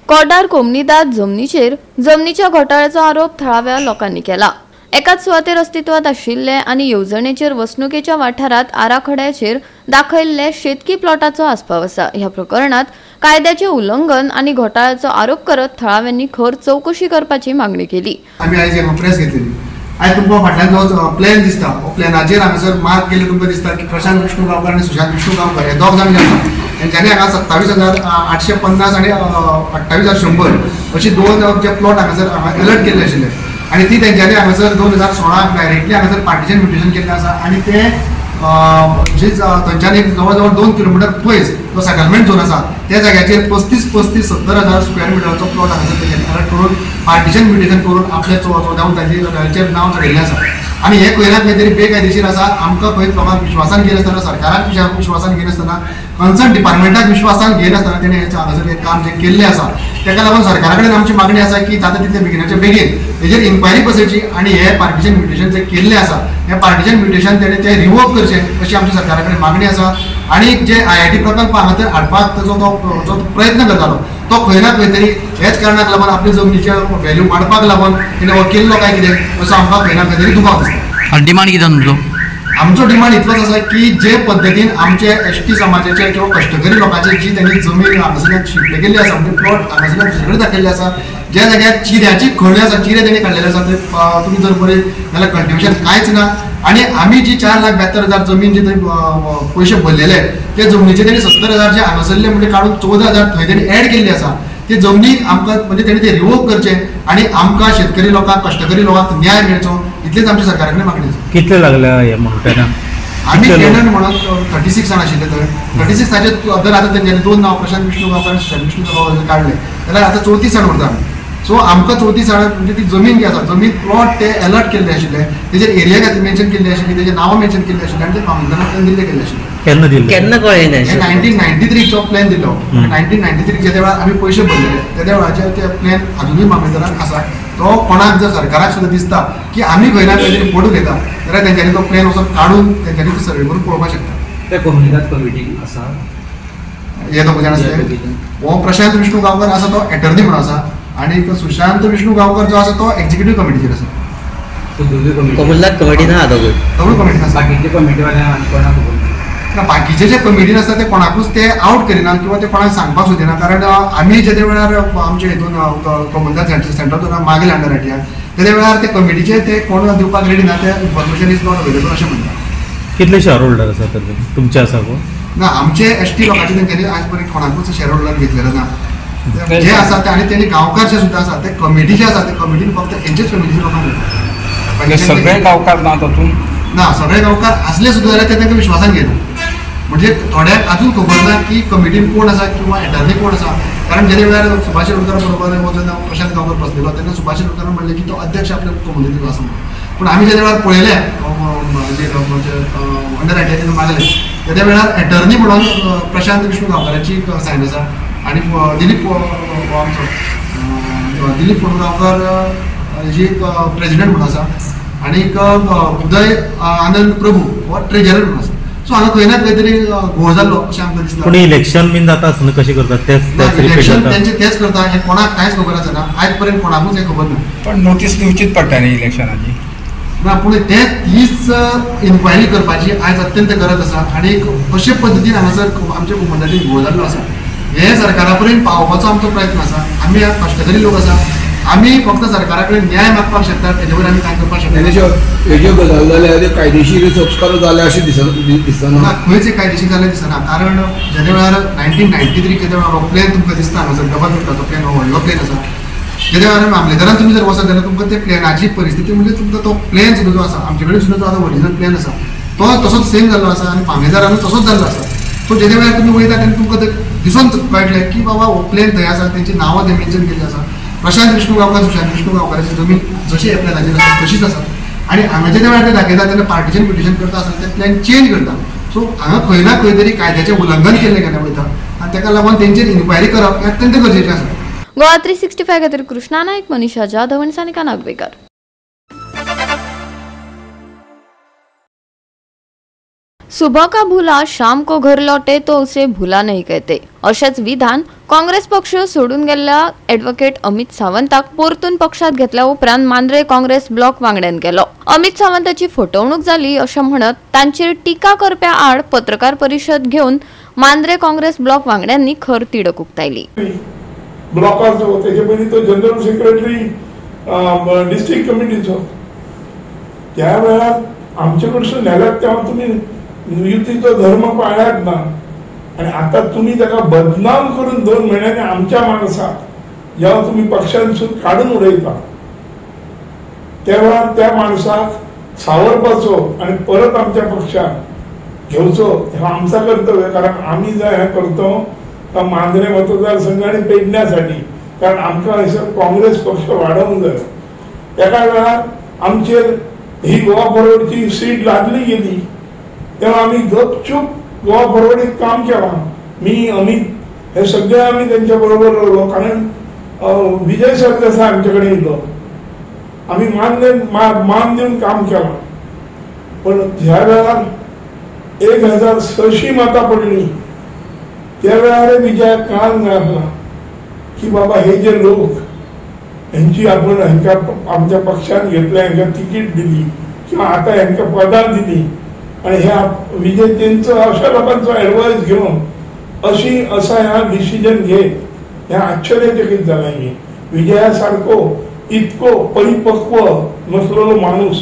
कोड्डार कोमनीदाद जमनीच्या घोटाळ्याचो आरोप थळाव्या लोकांनी केला। एकाच सुवातेर अस्तित्वात आशिल्ले आनी येवजणेचेर वसणुकेच्या वाठारात आराखड्याचेर दाखयल्ले शेतकी प्लॉटाचो आस्पाव आसा। ह्या प्रकरणात कायद्याचे उल्लंघन आनी घोटाळ्याचो आरोप करत थळाव्यांनी खर चौकशी करपाची मागणी केली। आमी आयज प्रेस घेतलेली। आयज तुमकां फाटल्यान जो प्लॅन दिसता हो प्लॅनाचेर हांगासर मार्क केले तुमकां दिसता की प्रशांत विष्णू गांवकर आनी सुशांत विष्णू गांवकर हे दोग जाण जे आसा तेंच्यांनी हांगा 27,850 आनी 28,100 अशी दोन जे प्लॉट हांगासर अलर्ट केल्ले आशिल्ले आनी ती तेंच्यांनी हांगासर 2016 डायरेक्टली हांगासर पार्टिशन म्युटेशन केल्लें आसा आनी ते थंयच्यान जवळ जवळ 2 किलोमीटर पयस जो सेटलमेंट झोन आसा त्या जाग्याचेर 35,70,000 स्क्वेअर मिटरचो प्लॉट हांगासर तेंच्यांनी अलर्ट करून पार्टिशन म्युटेशन करून आपले 14 नांव चडयल्लें आसा आनी हे खंयना खंय तरी बेकायदेशीर आसा। आमकां खंय लोकांक विश्वासान घेनासतना सरकाराक विश्वासान घेनासतना कन्सर्न डिपार्टमेंटाक विश्वासान घेनासतना तेणें हांगासर हें काम जें केल्लें आसा तेका लागून सरकारा कडेन आमची मागणी आसा की जाता तितले बेगिनाच्या बेगीन हेजेर इन्क्वायरी बसोवची आनी हे पार्टिशन म्युटेशन जें केल्लें आसा हे पार्टिशन म्युटेशन तेणें तें रिवोक करचें अशी आमची सरकारा कडेन मागणी आसा। आनी जे IIT प्रकल्प हांगा थंय हाडपाक जो प्रयत्न करतालो तो खंय ना खंय तरी हेच कारणाक लागून आपली जमनीचे व्हॅल्यू वाडपाक लागून तेणें हो केल्लो काय कितें असो आमकां खंय ना खंय तरी दुबाव दिसता। डिमांड कितें तुमचो? आमचो डिमांड इतलोच आसा की जे पद्दतीन आमचे ST समाजाचे किंवा कश्टकरी लोकांची जी त्यांनी जमीन हांगासरल्यान शिफ्ट केल्ली आसा म्हणजे प्लॉट हांगासरल्यान दुसरे कडेन दाखयल्ले आसा ज्या जाग्यार चिऱ्याची खणी आसा चिरे तेणी काडलेले आसा ते तुमी जर पळयत जाल्यार कल्टिवेशन कांयच ना आनी आमी जी 4,72,000 जमीन जी थंय पयशे भरलेले ते जमनीचे तेणी 70,000 जे हांगासरले म्हणजे काडून 14,000 थंय तेणी एड केल्ली आसा ते जमनीक आमकां म्हणजे तेणी ते रिवोक करचे आनी आमकां शेतकरी लोकांक कश्टकरी लोकांक न्याय मेळचो इतलीच आमची सरकारा कडेन मागणी आसा। कितले लागल्या हे म्हणटा आमी टेनंट म्हणून 36 जाण आशिल्ले थंय 36 जर आतां तेंच्यांनी 2 नांव प्रशांत विष्णू गांवकर आनी सुशांत विष्णू गांवकर काडले जाल्यार आतां 34 जाण उरता आमी। सो आमकां 34 जाण म्हणजे ती जमीन जी आसा जमीन प्लॉट ते अलर्ट केल्ले आशिल्ले तेजेर एरिया खातीर मेन्शन केल्ली आशिल्ली तेजे नांवां मेन्शन केल्ली आशिल्ली आनी ते फार्मदाराक दिल्ले गेल्ले आशिल्ले। केन्ना दिल्ले? केन्ना कळ्ळें ना? 1993 चो प्लॅन दिल्लो 1993 जे वेळार आमी पयशे भरलेले त्या वेळाचेर ते प्लॅन अजुनूय मामलेदारान आसा तो कोणाक जर सरकाराक सुद्दां दिसता की आमी खंय ना खंय तरी फोटो घेता जाल्यार तेंच्यांनी तो प्लॅन असो काडून तेंच्यांनी तो सर्वे करून पळोवपाक शकता। ते कोमनीदाद कमिटी आसा हे दोग जाण आसले हो प्रशांत विष्णू गांवकर आसा तो एटर्नी म्हणून आसा आनी सुशांत विष्णू गांवकर जो आसा तो एक्झिक्युटीव कमिटीचेर आसा। कोमनीदाद कमिटी ना दोगूय कमिटीन आसा बाकीचे कमिटीवाल्या कोणाक खबर ना बाकीचे जे कमिटीन आसता ते कोणाकूच ते आउट करिना किंवा ते कोणाक सांगपाक सोदिना कारण आमी जे वेळार आमचे हितून कोमनीदाद सेंटर जो मागील अंडर आयटिया त्या वेळार ते कमिटीचे ते कोण दिवपाक रेडी ना ते इन्फॉर्मेशन इज नॉट अवेलेबल अशें म्हणटा। कितले शेअर होल्डर आसा तर तुमचे आसा गो? ना आमचे ST लोकांचे तेंच्यांनी आज पर्यंत कोणाकूच शेअर होल्डर घेतलेलो ना जे आसा ते आनी तेणी गांवकार जे सुद्दां आसा ते कमिटी जे आसा ते कमिटीन फक्त हेंचेच कमिटीचे लोकांक सगळे गांवकार ना तातूंत ना सगळे गांवकार असले सुद्दां जाल्यार ते तांकां विश्वासान घेता म्हणजे थोड्याक अजून खबर ना की कमिटीन कोण आसा किंवा एटर्नी कोण आसा कारण जे वेळार सुभाष शिरोडकर बरोबर जेन्ना प्रशांत गांवकर बसलेलो तेन्ना सुभाष शिरोडकरान म्हणलें की तो अध्यक्ष आपल्या कमिटीचो आसा पूण आमी जे वेळार पळयले अंडर आयटिया मागले त्या वेळार एटर्नी म्हणून प्रशांत विष्णू गांवकाराची सायन आसा आनी दिलीप गांवकर जी प्रेसिडेंट म्हणून आसा आनी उदय आनंद प्रभू हो ट्रेजरर म्हणून आसा। सो हांगा खंय ना खंय तरी घोळ जाल्लो अशें आमकां दिसता। पूण इलेक्शन बीन जाता आसतना कशें करतात तेच इलेक्शन तेंचे तेच करता हे कोणाक कांयच खबर आसना आयज पर्यंत कोणाकूच हे खबर ना पण नोटीस दिवचीच पडटा न्ही इलेक्शनाची ना पूण तीच इन्क्वायरी करपाची आयज अत्यंत गरज आसा आनी अशे पद्दतीन हांगासर आमच्या कोमनदाटीन घोळ जाल्लो आसा हे सरकारा पर्यंत पावोवपाचो आमचो प्रयत्न आसा। आमी कश्टकरी लोक आसा आमी फक्त सरकारा कडेन न्याय मागपाक शकतात तेजे वयर आमी कांय करपाक शकता। हेज्यो गजाली जाल्यार कायदेशीर संस्कार जाले अशें दिसना खंयच कायदेशीर जालें दिसना कारण जे वेळार 1993 जे वेळार हो प्लॅन तुमकां दिसता हांगासर डबल उठपाचो प्लॅन हो व्हडलो प्लॅन आसा जे वेळार मामलेदारान तुमी जर वचत जाल्यार तुमकां ते प्लॅनाची परिस्थिती म्हणजे तुमकां तो प्लॅन सुद्दां जो आसा आमचे कडेन सुद्दां जो आतां ओरिजिनल प्लॅन आसा तो तसोच सेम जाल्लो आसा आनी मामलेदारानूय तसोच जाल्लो आसा। सो जे वेळार तुमी वयता तेन्ना तुमकां ते दिसून कळटलें की बाबा हो प्लॅन थंय आसा तेंची नांवां थंय मेन्शन केल्लीं आसा प्रशांत विष्णू गांवकर सुशांत विष्णू गांवकाराची जमीन जशी ह्या प्लॅनाचेर आसा तशीच आसा आनी हांगा जे वेळार ते दाखयता तेन्ना पार्टिशन म्युटेशन करता आसतना ते प्लॅन चेंज करता। सो हांगा खंय ना खंय तरी कायद्याचें उल्लंघन केल्लें गेलें वयता आनी ताका लागून तेंचेर इन्क्वायरी करप हें अत्यंत गरजेचें आसा। गोवा 365 खातीर कृष्णा नायक, मनीषा जाधव आनी सानिका नागवेकर। सुबह का भूला शाम को घर लौटे तो उसे भूला नहीं कहते अशेच विधान काँग्रेस पक्ष सोडून गेल्ल्या ॲडव्होकेट अमित सावंताक परतून पक्षात घेतल्या उपरांत मांद्रे काँग्रेस ब्लॉक वांगड्यान केलो. अमित सावंताची फटवणूक जाली अशें म्हणत तांचेर टिका करप्या आड पत्रकार परिशद घेवन मांद्रे काँग्रेस ब्लॉक वांगड्यांनी खर तिडक उक्तायली. ब्लॉकाचो तेजे पयलीं तो जनरल सेक्रेटरी डिस्ट्रिक्ट कमिटीचो त्या वेळार आमचे कडसून नेल्यात तेव्हा तुम्ही युतीचो धर्म पाळ्यात ना आणि आता तुम्ही त्याला बदनाम करून 2 महिन्यांनी आमच्या माणसाक जेव्हा तुम्ही पक्षांसून काढून उडयता तेव्हा त्या माणसाक सावरपाचो आणि परत आमच्या पक्षात घेवचो हे आमचा कर्तव्य. कारण आम्ही जे हे करतो मांद्रे मतदारसंघ आणि पेडण्यासाठी, कारण आमकां हयसर काँग्रेस पक्ष वाडोवंक जाय. एका वेळार आमचेर ही गोवा फॉरवर्डची सीट लादली गेली तेव्हा आम्ही गपचूप गोवा फॉरवर्डीत काम केला. मी अमित हे सगळे आम्ही त्यांच्या बरोबर राहिलो. कारण विजय सरदेसाय आमच्याकडे येयलो, आम्ही मान देऊन काम केला. पण ज्या वेळार 1600 मतां पडली त्या वेळार विजयाक कळांक लागला की बाबा हे जे लोक यांची आपण आमच्या पक्षान घेतल्या, हांकां तिकीट दिली किंवा आता हांकां पदां दिली आणि ह्या विजय त्यांचं अशा लोकांचा ऍडवाइस घेऊन असा ह्या डिसिजन घेत ह्या आश्चर्यचकित झाला. विजयासारखो इतको परिपक्व नसलेलो माणूस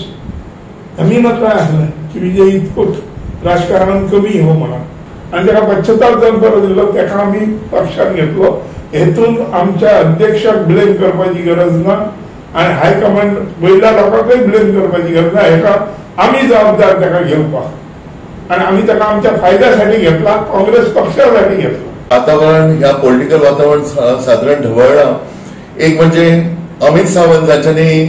आम्ही न काय असलं की विजय इतको राजकारणात कमी हो म्हणा आणि त्याला पश्चाताप जावन दिलो. त्याका आम्ही पक्षात घेतलो. हेतून आमच्या अध्यक्षाक ब्लेम करपाची गरज ना आणि हायकमांड वयल्या लोकांकय ब्लेम करपाची गरज ना. हेका आम्ही जबाबदार त्याला घेवपाक आणि आम्ही त्याला आमच्या फायद्यासाठी घेतला, काँग्रेस पक्षासाठी घेतला. वातावरण ह्या पॉलिटिकल वातावरण साधारण ढवळला. एक म्हणजे अमित सावंत जांच्यांनी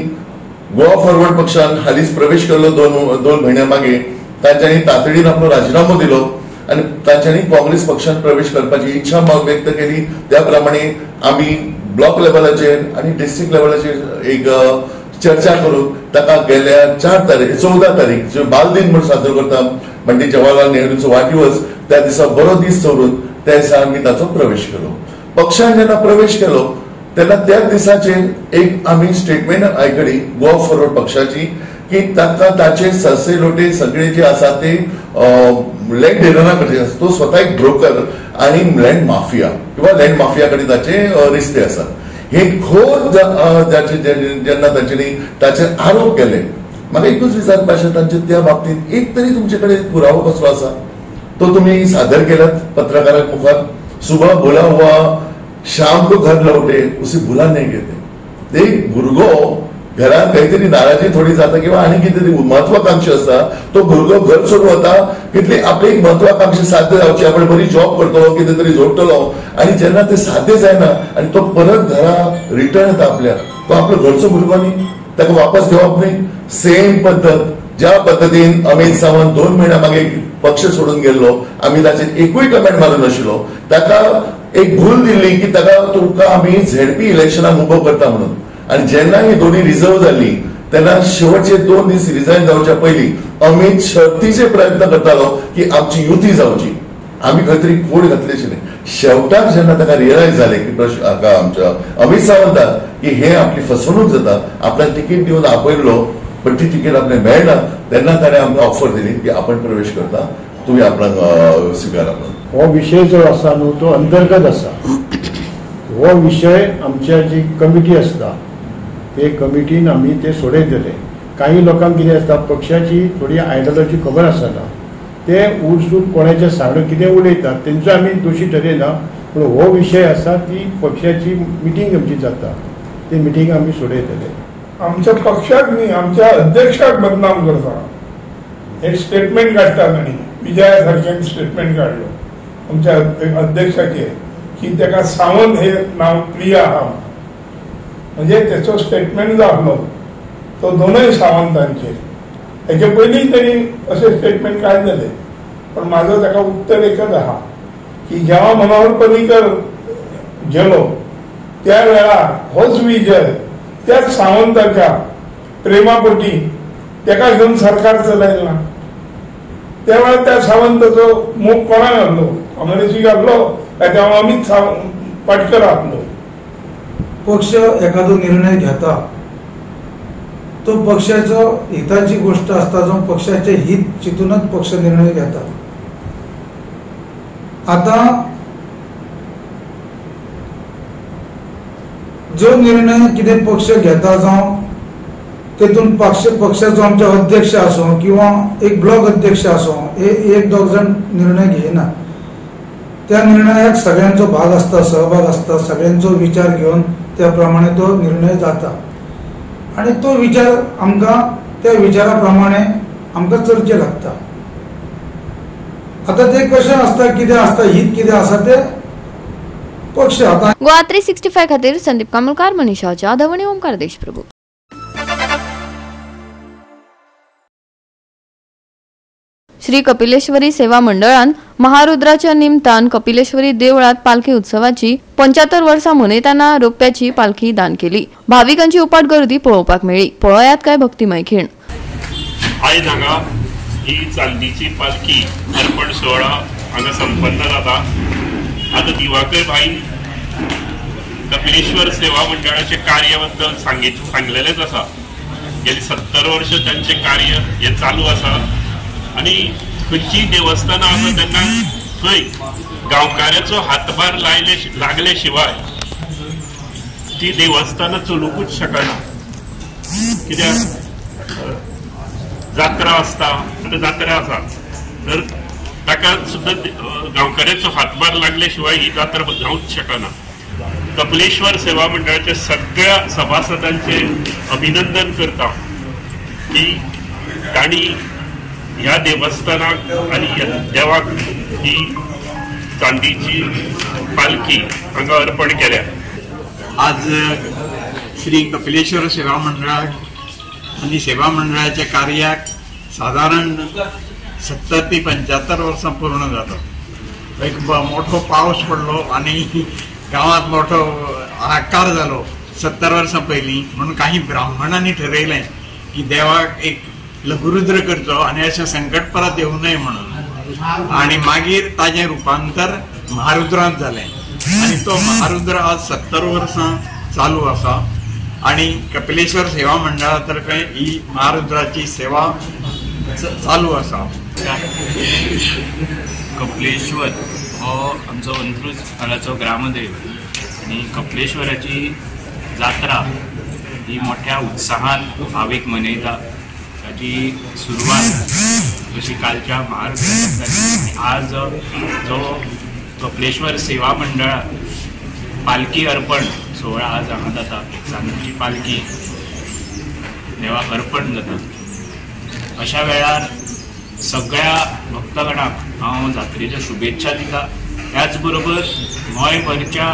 गोवा फॉरवर्ड पक्षान हालीच प्रवेश केलो 2 महिन्या मागे. तांच्यांनी तातडीन आपलो राजीनामो दिलो आणि तांच्यांनी काँग्रेस पक्षान प्रवेश करपाची इच्छा व्यक्त केली. त्या प्रमाणे आम्ही ब्लॉक लेवलाचेर आणि डिस्ट्रिक्ट लेवलाचेर एक चर्चा करून ताका गेल्या 14 तारीख जो बाल दिन म्हणून साजरो करता म्हणजे जवाहरलाल नेहरूचो वाडदिवस त्या दिसा बरो दीस चवरून त्या दिसा आम्ही ताचो प्रवेश केलो. पक्षान जेन्ना प्रवेश केलो तेन्ना त्या दिसाचेर एक आम्ही स्टेटमेंट आयकली गोवा फॉरवर्ड पक्षाची की ताका ताचे सरसे लोटे सगळे जे आसा ते लँड डेलरा कडेन आसा. तो स्वता एक ब्रोकर आणि लँड माफिया किंवा लँड माफिया कडेन ताचे रिश्ते आसात. हे घोर जेन्ना तांच्यांनी ताचे आरोप केले. म्हाका एकूच विचारपाक आसा तांचे त्या बाबतीत एक तरी तुमचे कडेन पुरावो कसलो आसा तो तुम्ही सादर केलात पत्रकाराक मुखार. सुबह बोला हुआ शाम को घर लौटे उसे भुला नहीं घेते. एक भुरगो घरात काहीतरी नाराजी थोडी जाता किंवा आणि कितेतरी महत्वाकांक्षी असता तो भुरगो घर सोडून वता कितली आपली एक महत्वाकांक्षी साध्य जावची. आपण बरी जॉब करतलो कितें तरी जोडटलो आणि जेन्ना ते साध्य जायना आणि तो परत घरा रिटर्न येता आपल्या तो आपलो घरचो भुरगो न्ही, ताका वापस घेवप न्ही. सेम पद्दत ज्या पद्दतीन अमित सावंत 2 महिन्या मागे पक्ष सोडून गेल्लो आम्ही ताचेर एकूय कमेंट मारून नाशिल्लो. ताका एक भूल दिल्ली की ताका तुमकां आम्ही झेडपी इलेक्शनाक उबो करता म्हणून. आणि जेन्ना ही दोन्ही रिझर्व झाली तेन्ना शेवटचे 2 दीस रिझाईन जावच्या पयलीं अमित शर्तीचे प्रयत्न करतालो की आमची युती जावची. आम्ही खंय तरी कोड घातलेची नाही. शेवटाक जेन्ना ताका रियलायज जाले की आमच्या अमित सावंताक की हे आपली फसवणूक जाता, आपल्याक तिकीट दिवन आपयल्लो पण ती तिकीट आपल्याक मेळना तेन्ना ताणें आमकां ऑफर दिली की आपण प्रवेश करता, तुम्ही आपणाक स्विकारा म्हणून. हो विषय जो आसा न्हू तो अंतर्गत आसा. हो विषय आमच्या जी कमिटी असता ते कमिटीन आम्ही ते सोडयतले. काही लोकांक कितें आसता पक्षाची थोडी आयडियोलॉजी खबर आसना, ते उठसूट कोणाच्या सांगड कितें उलयतात तेंचो आमी दोशी ठरयना. पूण हो विषय आसा ती पक्षाची मिटींग आमची जाता ती मिटींग आमी सोडयतले. आमच्या पक्षाक न्ही आमच्या अध्यक्षाक बदनाम करता. एक स्टेटमेंट काडटात आनी विजया सारक्यान स्टेटमेंट काडलो आमच्या अध्यक्षाचे की ताका सावंत हे नाव प्रिय आहा म्हणजे त्याचो स्टेटमेंट जो आसलो तो 2 सावंतांचेर. हेचे पयलीं तरी असे स्टेटमेंट काडलेले पण माझं ताका उत्तर एकच आहा की जेव्हा मनोहर पर्रीकर गेलो त्या वेळार होच विजय त्याच सावंताच्या प्रेमापोटी ताका घेऊन सरकार चलयला. त्यावेळेस त्या सावंताचो मोग कोणाक घातलो, काँग्रेसी घातलो काय तेव्हा अमित पाटकर आपलं पक्ष एखादो निर्णय घेता तो पक्षाचो हिताची गोष्ट असता जो पक्षाचे हित चितूनच पक्ष निर्णय घेता. आता जो निर्णय कितें पक्ष घेता जावं तेतून पक्षाचो आमचे अध्यक्ष आसो किंवा एक ब्लॉक अध्यक्ष आसो हे एक दोग जण निर्णय घेयना. त्या निर्णयाक सगळ्यांचो भाग असता, सहभाग असता, सगळ्यांचो विचार घेऊन त्या प्रमाणे तो निर्णय जाता आणि तो विचार आमकां त्या विचाराप्रमाणे आमकां चलचे लागता. आता ते कशें असता, कितें असता, हित कितें आसा ते पक्ष आता. गोवा 365 खातीर संदीप कामलकार, मनीषा जाधव आणि ओमकार देशप्रभू. श्री कपिलेश्वरी सेवा मंडळान महारुद्राच्या निमतान कपिलेश्वरी देवळात पालखी उत्सवाची 75 वर्सां मनयतना रोप्याची पालखी दान केली. भाविकांची उपाट गर्दी पळोवपाक मेळ्ळी. पळयात काय भक्तिमय खीण. आयज हांगा ही चांदीची पालखी अर्पण सोहळा हांगा संपन्न जाता. आता दिवाकर भाई कपिलेश्वर सेवा मंडळाचे कार्याबद्दल सांगलेलेच आसा. गेली 70 वर्ष त्यांचे कार्य हे चालू आसा आणि खंयची देवस्थानां आसा तेन्ना थंय गांवकाराचो हातभार लागले शिवाय ती देवस्थानां चलूंकूच शकना. कित्याक जात्रा आसता, आतां जात्रा आसा तर ताका सुद्दां गांवकाराचो हातभार लागले शिवाय ही जात्रा जावंच शकना. कपिलेश्वर सेवा मंडळाच्या सगळ्या सभासदांचे अभिनंदन करता की तांणी ह्या देवस्थानाक आणि देवाक ही चांदीची पालखी हांगा अर्पण केल्या. आज श्री कपिलेश्वर सेवा मंडळाक आणि सेवा मंडळाच्या कार्याक साधारण 70 ते 75 वर्सां पूर्ण जातात. एक मोठो पावस पडलो आणि गावात मोठो हाहाकार जालो 70 वर्सां पयलीं. म्हणून काही ब्राह्मणांनी ठरयलें की देवाक एक लघुरुद्र करचो आणि अशें संकट परत येऊ नये म्हणून. आणि मागीर ताजें रुपांतर महारुद्रांत जालें आणि तो महारुद्र आज 70 वर्सां चालू आसा. आणि कपिलेश्वर सेवा मंडळातर्फे ही महारुद्राची सेवा चालू आसा. कपिलेश्वर हो आमचो अंत्रूज हांगाचो ग्रामदेव आणि कपिलेश्वराची जात्रा ही मोठ्या उत्साहान भावीक मनयता. ताची सुरवात जशी कालच्या महारुद्रांतल्यान आज जो कपिलेश्वर सेवा मंडळ पालखी अर्पण सोहळा आज हांगा जाता. चांदीची पालखी देवाक अर्पण जाता. अशा वेळार सगळ्या भक्तगणांक हांव जात्रेच्या शुभेच्छा दिता. त्याच बरोबर गोंयभरच्या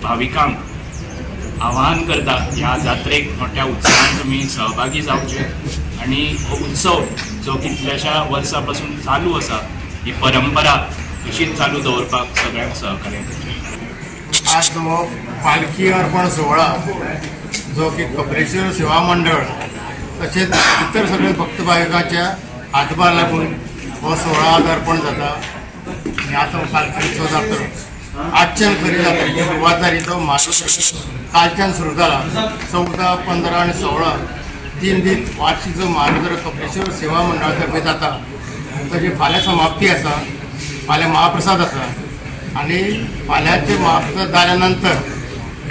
भाविकांक आवाहन करता ह्या जात्रेक मोठ्या उत्सवान तुमी सहभागी जावचे आणि हो उत्सव जो कितल्याशा वर्सां पासून चालू आसा ही परंपरा अशीच चालू दवरपाक सगळ्यांक सहकार्य करचें. आज जो पालखी अर्पण सोहळा जो की कपिलेश्वर सेवा मंडळ तसेच इतर सगळे भक्त भाविकांच्या हातभार लागून हो सोहळा आज अर्पण जाता. आणि आता पालखी उत्सव जातो. आजच्यान खरी जात्रेची सुरवात जाली तो कालच्यान सुरू जाला. 14, 15 आणि 16 3 दीस वार्षिक जो महारुद्र कपिलेश्वर सेवा मंडळातर्फे जाता ताची फाल्यां समाप्ती आसा. फाल्यां महाप्रसाद आसा आणि फाल्यांचे महाप्रसाद जाल्या नंतर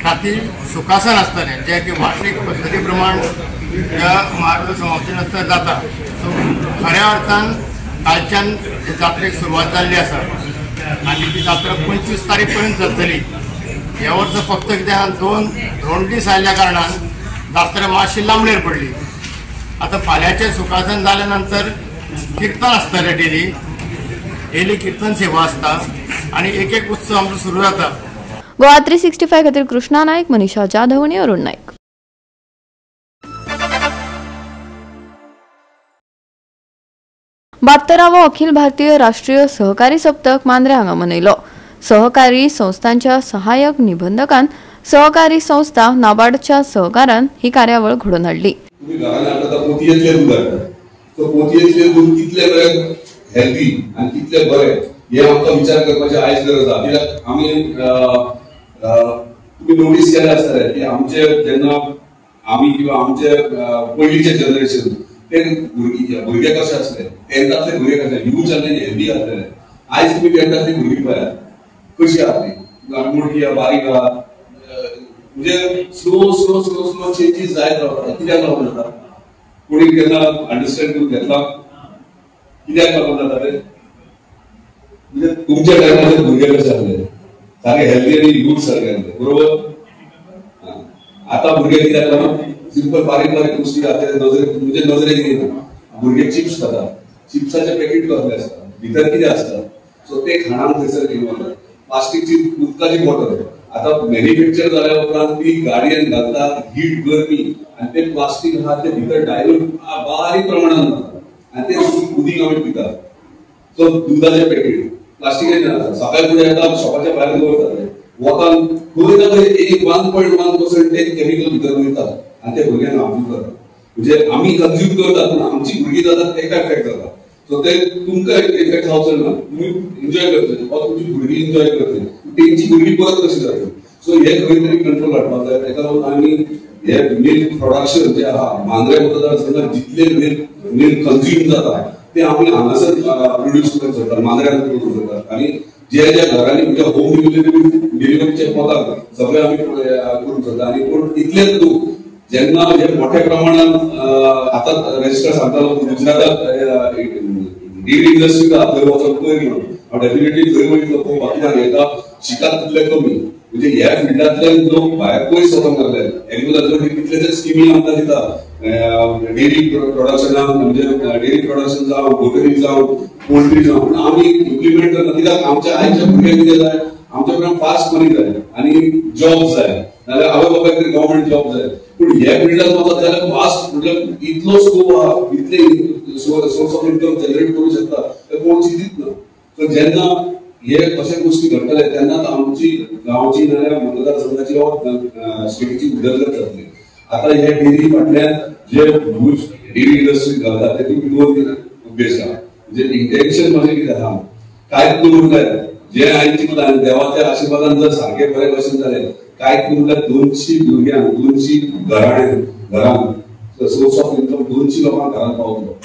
राती सुखासन आसतलें जे की वार्षिक पद्दती प्रमाण ह्या महारुद्र समाप्ती नंतर जाता. खऱ्या अर्थान कालच्यान जात्रेक सुरवात जाल्ली आसा आणि ती जात्रा 25 तारीख पर्यंत चलतली. ह्या वर्सा फक्त कित्याक दोन दीस आयिल्ल्या कारणान जात्रा मातशी लांबणेर पडली. आता फाल्यांचे सुखासन जाल्या नंतर किर्तन आसतलें डेली कीर्तन सेवा आसता आणि एक उत्सव आमचो सुरू जाता. गोवा 365 खातीर कृष्णा नायक, मनीषा जाधव आणि अरुण नायक. बात्तरावो अखिल भारतीय राष्ट्रीय सहकारी सप्तक मांद्रे हांगा मनयलो. सहकारी संस्थांच्या सहाय्यक निबंधकान सहकारी संस्था नाबार्डच्या सहकारान ही कार्यावळ घडोवन हाडली. तुम्ही घरांत हाडटा पोतयेंतलें दूद हाडटा. तो पोतयेंतलें दूद कितलें बरें हेल्दी आनी कितलें बरें हे आमकां विचार करपाची आयज गरज आसा. कित्याक आमी तुम्ही नोटीस केले असताना की आमचे जेन्ना आम्ही किंवा आमचे पयलींचे जनरेशन ते भुरगे कशे आसले, टेंथातले भुरगे कशे ह्यूज आसले, हेल्दी आसले. आयज तुम्ही टेंथातली भुरगीं पळयात कशी आसली, मोठी बारीक म्हणजे slow slow slow slow changes जायत रावता. कित्याक लागून जाता? कोणी केन्ना अंडरस्टँड करून घेतला कित्याक लागून जाता ते? म्हणजे तुमच्या टायमाचे भुरगे कशे आसले, सारखे हेल्दी आनी यूथ सारखे आसले, बरोबर? आता भुरगे कित्याक लागून सिंपल बारीक बारीक गोष्टी म्हणजे नजरेक येना. भुरगे चिप्स खातात, चिप्साचे पॅकेट कसले असतात, भितर कितें असता, सो ते खाणान थंयसर घेवन वतात. प्लास्टिकची उदकाची बॉटल आता मॅन्युफॅक्चर जाल्या उपरांत ती गाडयेन घालतात, हीट गरमी आनी ते प्लास्टीक आहा ते भितर डायल्यूट बारीक प्रमाणात जाता आनी ते उदीक आमी पितात. सो दुधाचे पॅकेट प्लास्टिकेन सकाळी फुडें येतात, शॉपाच्या भायर दवरतात, वतान खंय ना खंय 1.1% ते केमिकल भितर वयतात आनी ते भुरग्यांक हार्मफूल करतात. म्हणजे आमी कंज्यूम करतात पूण आमची भुरगीं जातात तेका इफेक्ट जाता. सो ते तुमकां इफेक्ट जावचो ना, तुम्ही एन्जॉय करतले वा तुमची भुरगीं एन्जॉय करतली, तेंची भुरगीं परत कशी जातली. सो हे खंय तरी कंट्रोल हाडपाक जाय. तेका लागून आमी हे मिल्क प्रोडक्शन जे आहा मांद्रे मतदारसंघात जितले मिल्क कंज्यूम जाता ते आमी हांगासर प्रोड्यूस करता सोदतात, मांद्र्यान प्रोड्यूस करतात. आनी जे ज्या घरांनी म्हणजे होम डिलिव्हरीचे पदार्थ सगळे आमी करूंक सोदता. आनी पूण इतलेच न्हू, जेन्ना हे मोठ्या प्रमाणात आता रजिस्टर सांगतालो गुजरातात डेअरी इंडस्ट्री थंय वचून पयर म्हणून हांव डेफिनेटली थंय वयतलो पळोवपाक. कित्याक हेका शिकात तितले कमी, म्हणजे ह्या फिल्डांतले लोक भायर पयस वचूंक लागले. एग्रीकल्चर कितलेशे स्किमी आमकां दिता डेअरी प्रोडक्शनाक, म्हणजे डेअरी प्रोडक्शन जावं, पोल्ट्री जावं, पोल्ट्री जावं, पूण आमी इम्प्लिमेंट करना. कित्याक आमच्या आयच्या भुरग्यांक कितें जाय, आमच्या कडल्यान फास्ट मनी जाय आनी जॉब जाय, नाल्यार आवय बापायक तरी गव्हर्मेंट जॉब जाय. पूण ह्या फिल्डात वचत जाल्यार फास्ट म्हणजे इतलो स्कोप आहा, इतले सोर्स ऑफ इन्कम जनरेट करूंक शकता ते कोण चिंतीत ना. सो जेन्ना हे अशा गोष्टी घडटले तेन्नाच आमची गांवची नाल्यार मतदारसंघाची स्टेटीची उदरगत जातली. आता हे डेअरी फाटल्यान जे डेअरी इंडस्ट्री घालतात तेतून दोन उद्देश आहा. म्हणजे इंटेन्शन म्हणजे कितें आहा, कांयच करूंक जाय. जे हांवें चिंतलां देवाच्या आशिर्वादान जर सारखे बरे भशेन जालें, कांयच करूंक जाय. 200 भुरग्यांक, 200 घरांक सोर्स ऑफ इन्कम 200 लोकांक घरांत पावतलो.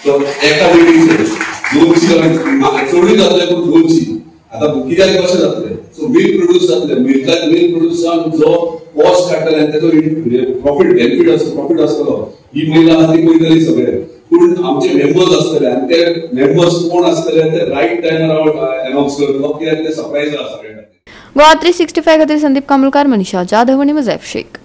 सो एका लेडीचे 200 चडूय जातले पूण 200 आता कित्याक कशें जातलें. सो मिल्क प्रोड्यूस जातलें, मिल्क प्रोड्यूस जावन जो कॉस्ट काडटले आनी तेजो प्रॉफीट प्रॉफीट आसतलो, ही महिला आहा ती पळयतली सगळे. पूण आमचे मेंबर्स आसतले आनी ते मेंबर्स कोण आसतले ते रायट टायमार अनाउन्स करतलो, कित्याक ते सरप्रायज आहा सगळ्यांक. गोवा 365 खातीर संदीप कांबळकार, मनीषा जाधव आनी मुझैफ शेख.